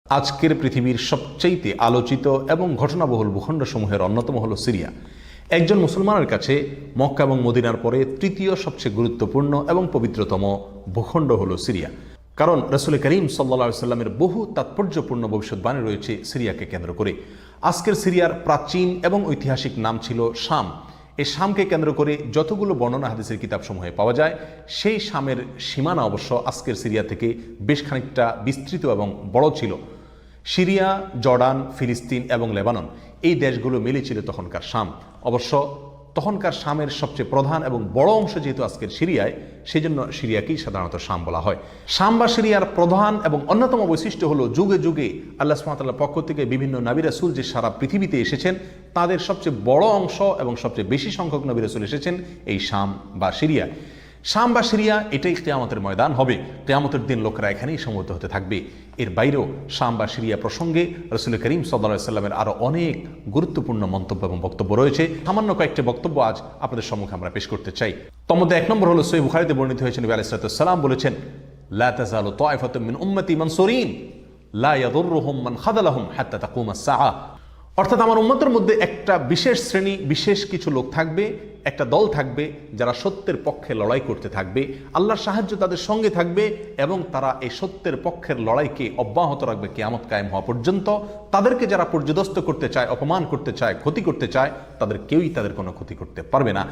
আজকের পৃথিবীর সবচেয়ে আলোচিত এবং ঘটনাবহুল ভূখণ্ডসমূহের অন্যতম হলো সিরিয়া। একজন মুসলমানের কাছে মক্কা এবং মদিনার পরে তৃতীয় সবচেয়ে গুরুত্বপূর্ণ এবং পবিত্রতম ভূখণ্ড হলো সিরিয়া। কারণ রাসূল করিম সাল্লাল্লাহু আলাইহি সাল্লামের বহু তাৎপর্যপূর্ণ ভবিষ্যৎবাণী রয়েছে সিরিয়াকে কেন্দ্র করে। আজকের সিরিয়ার প্রাচীন এবং ঐতিহাসিক নাম ছিল শাম। এই শামকে কেন্দ্র করে যতগুলো বর্ণনা হাদিসের কিতাবসমূহে পাওয়া যায়, সেই শামের সীমানা অবশ্য আজকের সিরিয়া থেকে বেশ খানিকটা বিস্তৃত এবং বড় ছিল। সিরিয়া, জর্ডান, ফিলিস্তিন এবং লেবানন এই দেশগুলো মিলে ছিল তখনকার শাম। অবশ্য তখনকার শামের সবচেয়ে প্রধান এবং বড় অংশ যেহেতু আজকের সিরিয়ায়, সেই জন্য সিরিয়াকেই সাধারণত শাম বলা হয়। শাম বা সিরিয়ার প্রধান এবং অন্যতম বৈশিষ্ট্য হলো যুগে যুগে আল্লাহ সুবহানাহু ওয়া তাআলার পক্ষ থেকে বিভিন্ন নবী রাসূল যে সারা পৃথিবীতে এসেছেন, তাদের সবচেয়ে বড় অংশ এবং সবচেয়ে বেশি সংখ্যক নবী রাসূল এসেছেন এই শাম বা সিরিয়া। শাম বা সিরিয়া এটাই কিয়ামতের ময়দান হবে। কিয়ামতের দিন লোকেরা এখানেই সমবেত হতে থাকবে। এর বাইরেও শাম বা সিরিয়া প্রসঙ্গে রাসূল করিম সাল্লাল্লাহু আলাইহি সাল্লামের আরও অনেক গুরুত্বপূর্ণ মন্তব্য এবং বক্তব্য রয়েছে। সামান্য কয়েকটি বক্তব্য আজ আপনাদের সম্মুখে আমরা পেশ করতে চাই। তার মধ্যে এক নম্বর হলো সহিহ বুখারীতে বর্ণিত হয়েছে, নবী আলাইহিস সালাতু ওয়াস সালাম বলেছেন, লা তাযালু তায়ফাতুম মিন উম্মতি মানসুরিন লা ইয়াদুররুহুম মান খাযালাহুম হাত্তা তাকুমাস সাআ। অর্থাৎ আমার উম্মতের মধ্যে একটা বিশেষ শ্রেণী, বিশেষ কিছু লোক থাকবে, একটা দল থাকবে যারা সত্যের পক্ষে লড়াই করতে থাকবে, আল্লাহর সাহায্য তাদের সঙ্গে থাকবে এবং তারা এই সত্যের পক্ষের লড়াইকে অব্যাহত রাখবে কিয়ামত কায়েম হওয়া পর্যন্ত। তাদেরকে যারা পর্যদস্ত করতে চায়, অপমান করতে চায়, ক্ষতি করতে চায়, তাদের কেউই তাদের কোনো ক্ষতি করতে পারবে না।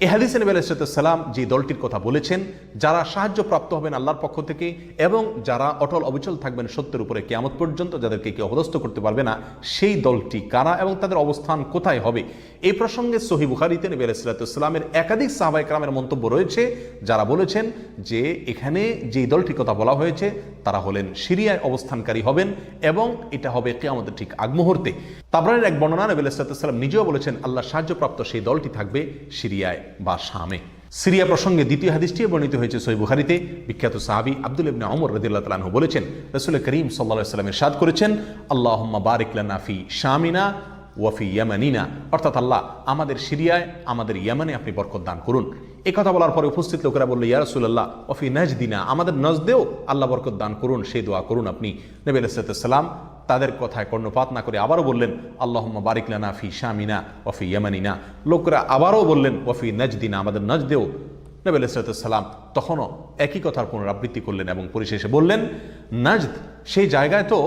এই হাদিসে নবী আলাইহিস সালাম যে দলটির কথা বলেছেন, যারা সাহায্য প্রাপ্ত হবেন আল্লাহর পক্ষ থেকে এবং যারা অটল অবিচল থাকবেন সত্যের উপরে কিয়ামত পর্যন্ত, যাদেরকে কেউ অপদস্থ করতে পারবে না, সেই দলটি কারা এবং তাদের অবস্থান কোথায় হবে, এই প্রসঙ্গে সহিহ বুখারীতে নবী আলাইহিস সালামের একাধিক সাহাবায়ে কেরামের মন্তব্য রয়েছে, যারা বলেছেন যে এখানে যে দলটির কথা বলা হয়েছে তারা হলেন সিরিয়ায় অবস্থানকারী হবেন এবং এটা হবে কিয়ামতের ঠিক আগ মুহূর্তে। তাবরানীর এক বর্ণনা, নবী আলাইহিস সালাম নিজেও বলেছেন আল্লাহ সাহায্যপ্রাপ্ত সেই দলটি থাকবে সিরিয়ায় বা শামে। সিরিয়া প্রসঙ্গে দ্বিতীয় হাদিসটি বর্ণিত হয়েছে সহিহ বুখারীতে। বিখ্যাত সাহাবী আব্দুল্লাহ ইবনে ওমর রাদিয়াল্লাহু তাআলা আনহু বলেছেন, রাসূল করিম সাল্লাল্লাহু আলাইহি ওয়াসাল্লাম ইরশাদ করেছেন, আল্লাহুম্মা বারিক লানা ফি শামিনা ওয়াফি ইয়ামানিনা, অর্থাৎ আল্লাহ আমাদের সিরিয়ায়, আমাদের ইয়ামানে আপনি বরকত দান করুন। এই কথা বলার পরে উপস্থিত লোকেরা বলল, ইয়া রাসূলুল্লাহ ওয়াফি নাজদিনা, আমাদের নজদেও আল্লাহ বরকত দান করুন, সেই দোয়া করুন আপনি। নবী আলাইহিস সালাম তাদের কথায় কর্ণপাত না করে আবারও বললেন, আল্লাহুম্মা বারিক লানা ফি শামিনা ওয়াফি ইয়ামানিনা। লোকেরা আবারও বললেন ওয়াফি নাজদিনা, আমাদের নজদেও। নবী আলাইহিস সালাম তখনও একই কথার পুনরাবৃত্তি করলেন এবং পরিশেষে বললেন, নাজদ সেই জায়গায় তো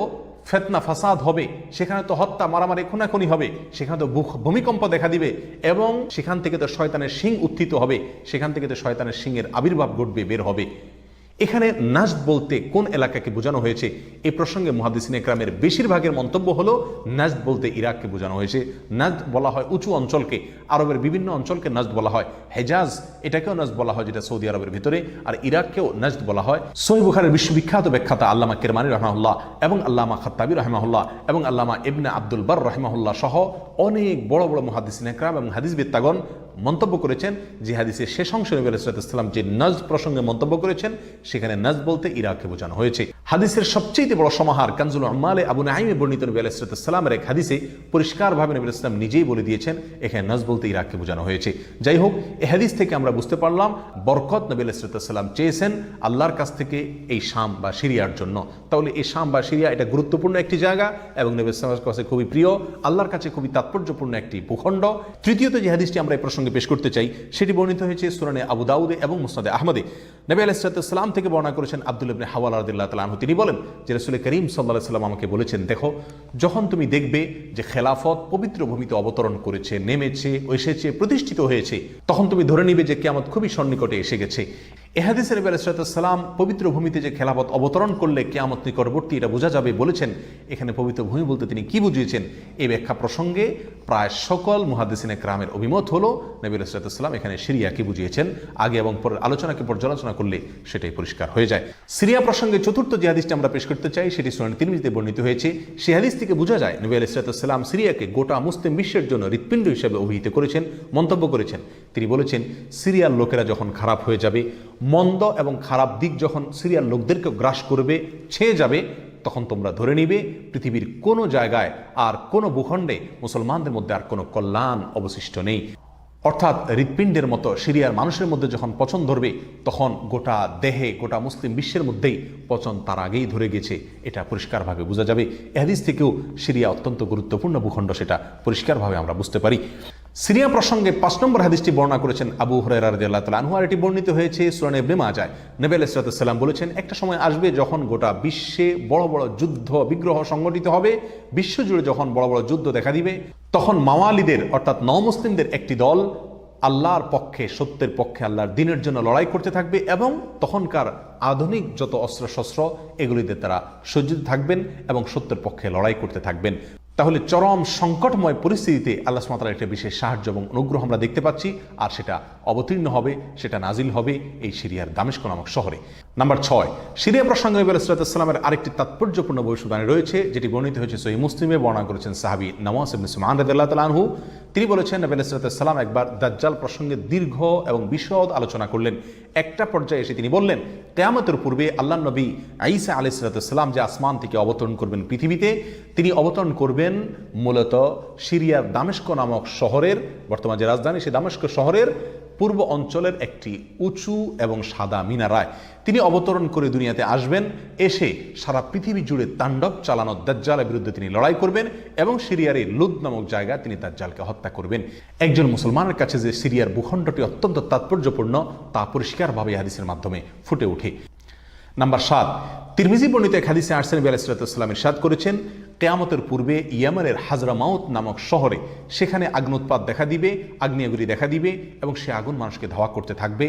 ফিতনা ফাসাদ হবে, সেখানে তো হত্যা মারামারি খুনাখুনি হবে, সেখানে তো ভূমিকম্প দেখা দিবে এবং সেখান থেকে তো শয়তানের শিং উত্থিত হবে, সেখান থেকে তো শয়তানের শিংয়ের আবির্ভাব ঘটবে, বের হবে। এখানে নাজদ বলতে কোন এলাকাকে বোঝানো হয়েছে, এই প্রসঙ্গে মুহাদ্দিসিনে কেরামের বেশিরভাগের মন্তব্য হলো নাজদ বলতে ইরাককে বোঝানো হয়েছে। নাজদ বলা হয় উঁচু অঞ্চলকে, আরবের বিভিন্ন অঞ্চলকে নাজদ বলা হয়। হেজাজ এটাকেও নাজদ বলা হয়, যেটা সৌদি আরবের ভিতরে, আর ইরাককেও নাজদ বলা হয়। সহিহ বুখারীর বিশ্ববিখ্যাত ব্যাখ্যাতা আল্লামা কিরমানী রাহিমাহুল্লাহ এবং আল্লামা খাত্তাবী রাহিমাহুল্লাহ এবং আল্লামা ইবনে আব্দুল বার রাহিমাহুল্লাহ সহ অনেক বড় বড় মুহাদ্দিসিনে কেরাম এবং হাদিসবিদগণ মন্তব্য করেছেন যে হাদিসের শেষ অংশে নবী আলাইহিস সালাম যে নাজদ প্রসঙ্গে মন্তব্য করেছেন, সেখানে নাজদ বলতে ইরাককে বোঝানো হয়েছে। হাদিসের সবচেয়ে বড় সমাহার কানজুল উম্মালে আবু নাঈমে বর্ণিত নবী আলাইহিস সালামের এক হাদিসে পরিষ্কারভাবে নবী আলাইহিস সালাম নিজেই বলে দিয়েছেন এখানে নাজদ বলতে ইরাককে বোঝানো হয়েছে। যাই হোক, এই হাদিস থেকে আমরা বুঝতে পারলাম বরকত নবী আলাইহিস সালাম চেয়েছেন আল্লাহর কাছ থেকে এই শাম বা সিরিয়ার জন্য। তাহলে এই শাম বা সিরিয়া এটা গুরুত্বপূর্ণ একটি জায়গা এবং নবী সাল্লাল্লাহু আলাইহি ওয়াসাল্লামের কাছে খুবই প্রিয়, আল্লাহর কাছে খুবই তাৎপর্যপূর্ণ একটি ভূখণ্ড। তৃতীয়ত যে হাদিসটি আমরা এই প্রসঙ্গে পেশ করতে চাই, সেটি বর্ণিত হয়েছে সুনানে আবু দাউদে এবং মুসনাদে আহমদে। নবী আলাইহিস সালাম থেকে বর্ণনা করেছেন আব্দুল্লাহ ইবনে হাওয়ালা রাদিয়াল্লাহু তাআলা আনহু, তিনি বলেন যে রাসূল করিম সাল্লাল্লাহু আলাইহি ওয়াসাল্লাম আমাকে বলেছেন, দেখো যখন তুমি দেখবে যে খেলাফত পবিত্র ভূমিতে অবতরণ করেছে, নেমেছে, এসেছে, প্রতিষ্ঠিত হয়েছে, তখন তুমি ধরে নিবে যে কিয়ামত খুবই সন্নিকটে এসে গেছে। এই হাদিসে নবী আলাইহিস সালাম পবিত্র ভূমিতে যে খেলাফত অবতরণ করলে কিয়ামত নিকটবর্তী এটা বোঝা যাবে বলেছেন। এখানে পবিত্র ভূমি বলতে তিনি কি বুঝিয়েছেন, এই ব্যাখ্যা প্রসঙ্গে প্রায় সকল মুহাদ্দিসিনে কেরামের অভিমত হলো নবী আলাইহিস সালাম এখানে সিরিয়াকে বুঝিয়েছেন। আগে এবং পরের আলোচনাকে পর্যালোচনা করলে সেটাই পরিষ্কার হয়ে যায়। সিরিয়া প্রসঙ্গে চতুর্থ যে হাদিসটি আমরা পেশ করতে চাই, সেটি সুনান তিরমিজিতে বর্ণিত হয়েছে। সেই হাদিস থেকে বোঝা যায় নবী আলাইহিস সালাম সিরিয়াকে গোটা মুসলিম বিশ্বের জন্য হৃৎপিণ্ড হিসেবে অভিহিত করেছেন, মন্তব্য করেছেন। তিনি বলেছেন, সিরিয়ার লোকেরা যখন খারাপ হয়ে যাবে, মন্দ এবং খারাপ দিক যখন সিরিয়ার লোকদেরকে গ্রাস করবে, ছেয়ে যাবে, তখন তোমরা ধরে নিবে পৃথিবীর কোনো জায়গায় আর কোনো ভূখণ্ডে মুসলমানদের মধ্যে আর কোনো কল্যাণ অবশিষ্ট নেই। অর্থাৎ হৃৎপিণ্ডের মতো সিরিয়ার মানুষের মধ্যে যখন পচন ধরবে তখন গোটা দেহে, গোটা মুসলিম বিশ্বের মধ্যেই পচন তার আগেই ধরে গেছে, এটা পরিষ্কারভাবে বোঝা যাবে। এ হাদিস থেকেও সিরিয়া অত্যন্ত গুরুত্বপূর্ণ ভূখণ্ড, সেটা পরিষ্কারভাবে আমরা বুঝতে পারি। সিরিয়া প্রসঙ্গে 5 নম্বর হাদিসটি বর্ণনা করেছেন আবু হুরায়রা রাদিয়াল্লাহু তাআলা আনহু, আর এটি বর্ণিত হয়েছে সুনান ইবনে মাজাহ। নবী আলাইহিস সালাম বলেছেন, একটা সময় আসবে যখন গোটা বিশ্বে বড় বড় যুদ্ধ বিগ্রহ সংগঠিত হবে, বিশ্বজুড়ে যখন বড় বড় যুদ্ধ দেখা দিবে, তখন মাওয়ালিদের অর্থাৎ নমুসলিমদের একটি দল আল্লাহর পক্ষে, সত্যের পক্ষে, আল্লাহর দ্বীনের জন্য লড়াই করতে থাকবে এবং তখনকার আধুনিক যত অস্ত্রশস্ত্র এগুলিতে তারা সজ্জিত থাকবেন এবং সত্যের পক্ষে লড়াই করতে থাকবেন। তাহলে চরম সংকটময় পরিস্থিতিতে আল্লাহ সুবহানাহু ওয়া তাআলার একটা বিশেষ সাহায্য এবং অনুগ্রহ আমরা দেখতে পাচ্ছি, আর সেটা অবতীর্ণ হবে, সেটা নাজিল হবে এই সিরিয়ার দামেস্ক নামক শহরে। নাম্বার 6, সিরিয়া প্রসঙ্গে নবী আলাইহিস সালামের আরেকটি তাৎপর্যপূর্ণ ভবিষ্যদ্বাণী রয়েছে, যেটি বর্ণিত হয়েছে সহিহ মুসলিমে। বর্ণনা করেছেন সাহাবী নওয়াস ইবনে সুমাআন রাদিয়াল্লাহু তাআলা আনহু। তিনি বলেছেন, নবী আলাইহিস সালাম একবার দাজ্জাল প্রসঙ্গে দীর্ঘ এবং বিশদ আলোচনা করলেন। একটা পর্যায়ে এসে তিনি বললেন, কিয়ামতের পূর্বে আল্লাহর নবী ঈসা আলাইহিস সালাম যে আসমান থেকে অবতরণ করবেন পৃথিবীতে, তিনি অবতরণ করবেন মূলত সিরিয়ার দামেস্ক নামক শহরের, বর্তমান যে রাজধানী সেই দামেস্ক শহরের পূর্ব অঞ্চলের একটি উঁচু এবং সাদা মিনারায় তিনি অবতরণ করে দুনিয়াতে আসবেন। এসে সারা পৃথিবী জুড়ে তাণ্ডব চালানো দাজ্জালের বিরুদ্ধে তিনি লড়াই করবেন এবং সিরিয়ার এই লুদ নামক জায়গায় তিনি দাজ্জালকে হত্যা করবেন। একজন মুসলমানের কাছে যে সিরিয়ার ভূখণ্ডটি অত্যন্ত তাৎপর্যপূর্ণ তা পরিষ্কারভাবে হাদিসের মাধ্যমে ফুটে ওঠে। নাম্বার 7, তিরমিজি বর্ণিত এক হাদিসে আসছেন নবী আলাইহিস সালাম ইরশাদ করেছেন, কিয়ামতের পূর্বে ইয়েমেনের হাজরামাউত নামক শহরে সেখানে আগ্নোৎপাত দেখা দিবে, আগ্নেয়গিরি দেখা দিবে এবং সে আগুন মানুষকে ধাওয়া করতে থাকবে।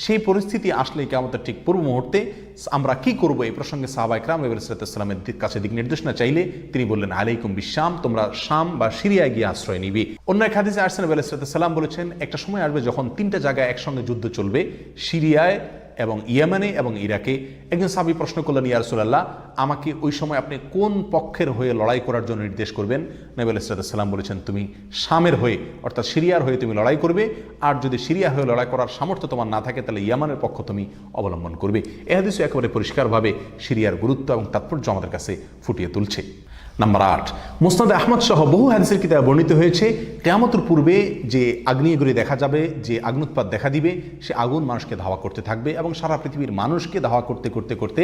সেই পরিস্থিতি আসলে কিয়ামতের ঠিক পূর্ব মুহূর্তে আমরা কি করব, এই প্রসঙ্গে সাহাবায়ে কেরাম নবী আলাইহিস সালামের কাছে দিক নির্দেশনা চাইলে তিনি বললেন, আলাইকুম বিশাম, তোমরা শাম বা সিরিয়ায় গিয়ে আশ্রয় নিবে। অন্য এক হাদিসে আসছেন নবী আলাইহিস সালাম বলেছেন, একটা সময় আসবে যখন 3টা জায়গায় একসঙ্গে যুদ্ধ চলবে, সিরিয়ায় এবং ইয়েমেনে এবং ইরাকে। একজন সাহাবী প্রশ্ন করলেন, ইয়া রাসূলুল্লাহ, আমাকে ওই সময় আপনি কোন পক্ষের হয়ে লড়াই করার জন্য নির্দেশ করবেন? নবী আলাইহিস সালাম বলেছেন, তুমি শামের হয়ে অর্থাৎ সিরিয়ার হয়ে তুমি লড়াই করবে, আর যদি সিরিয়া হয়ে লড়াই করার সামর্থ্য তোমার না থাকে তাহলে ইয়েমেনের পক্ষ তুমি অবলম্বন করবে। এই হাদিসে একেবারে পরিষ্কারভাবে সিরিয়ার গুরুত্ব এবং তাৎপর্য আমাদের কাছে ফুটিয়ে তুলছে। নাম্বার 8, মুসনাদে আহমদ সহ বহু হাদিসের কিতাবে বর্ণিত হয়েছে, কিয়ামতের পূর্বে যে আগ্নেয়গিরি দেখা যাবে, যে আগ্নোৎপাত দেখা দিবে, সে আগুন মানুষকে ধাওয়া করতে থাকবে এবং সারা পৃথিবীর মানুষকে ধাওয়া করতে করতে করতে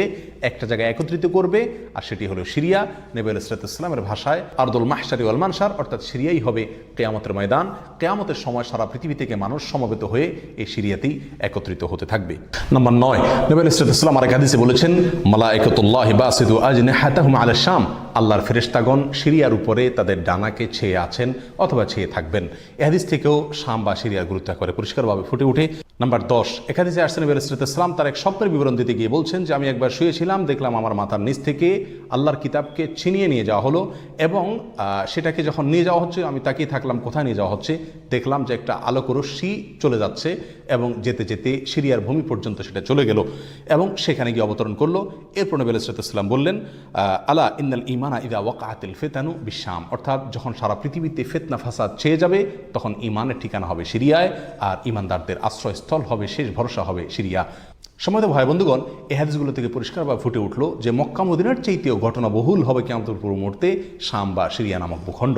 একটা জায়গায় একত্রিত করবে, আর সেটি হলো সিরিয়া। নবী আলাইহিস সালামের ভাষায় আরদুল মাহশারি ওয়াল মানশার, অর্থাৎ সিরিয়াই হবে কিয়ামতের ময়দান। কিয়ামতের সময় সারা পৃথিবী থেকে মানুষ সমবেত হয়ে এই সিরিয়াতেই একত্রিত হতে থাকবে। নাম্বার 9, নবী আলাইহিস সালাম আরেক হাদিসে বলেছেন, মালায়েকাতুল্লাহি বাসিতু আজনিহাতাহুম আলা শাম, আল্লাহর ফেরেশতাগণ সিরিয়ার উপরে তাদের ডানাকে ছেয়ে আছেন অথবা ছেয়ে থাকবেন। এই হাদিস থেকেও শাম বা সিরিয়ার গুরুত্ব করে পরিষ্কারভাবে ফুটে ওঠে। নাম্বার 10, এক হাদিসে আসছেন নবী আলাইহিস সালাম তার এক স্বপ্নের বিবরণ দিতে গিয়ে বলছেন যে, আমি একবার শুয়েছিলাম, দেখলাম আমার মাথার নিচ থেকে আল্লাহর কিতাবকে ছিনিয়ে নিয়ে যাওয়া হলো এবং সেটাকে যখন নিয়ে যাওয়া হচ্ছে আমি তাকিয়ে থাকলাম কোথায় নিয়ে যাওয়া হচ্ছে। দেখলাম যে একটা আলোক রশ্মি চলে যাচ্ছে এবং যেতে যেতে সিরিয়ার ভূমি পর্যন্ত সেটা চলে গেল এবং সেখানে গিয়ে অবতরণ করলো। এরপর নবী আলাইহিস সালাম বললেন, আলা ইন্নাল ঈমানা ইযা ওয়াকাআতিল ফিতানু বিশাম, অর্থাৎ যখন সারা পৃথিবীতে ফিতনা ফাসাদ ছেয়ে যাবে তখন ঈমানের ঠিকানা হবে সিরিয়ায়, আর ঈমানদারদের আশ্রয়স্থল হবে, শেষ ভরসা হবে সিরিয়া। সম্মানিত ভাই বন্ধুগণ, এই হাদিসগুলো থেকে পরিষ্কারভাবে ফুটে উঠলো যে মক্কা মদিনার চাইতেও ঘটনাবহুল হবে কিয়ামতের পূর্ব মুহূর্তে শাম বা সিরিয়া নামক ভূখণ্ড।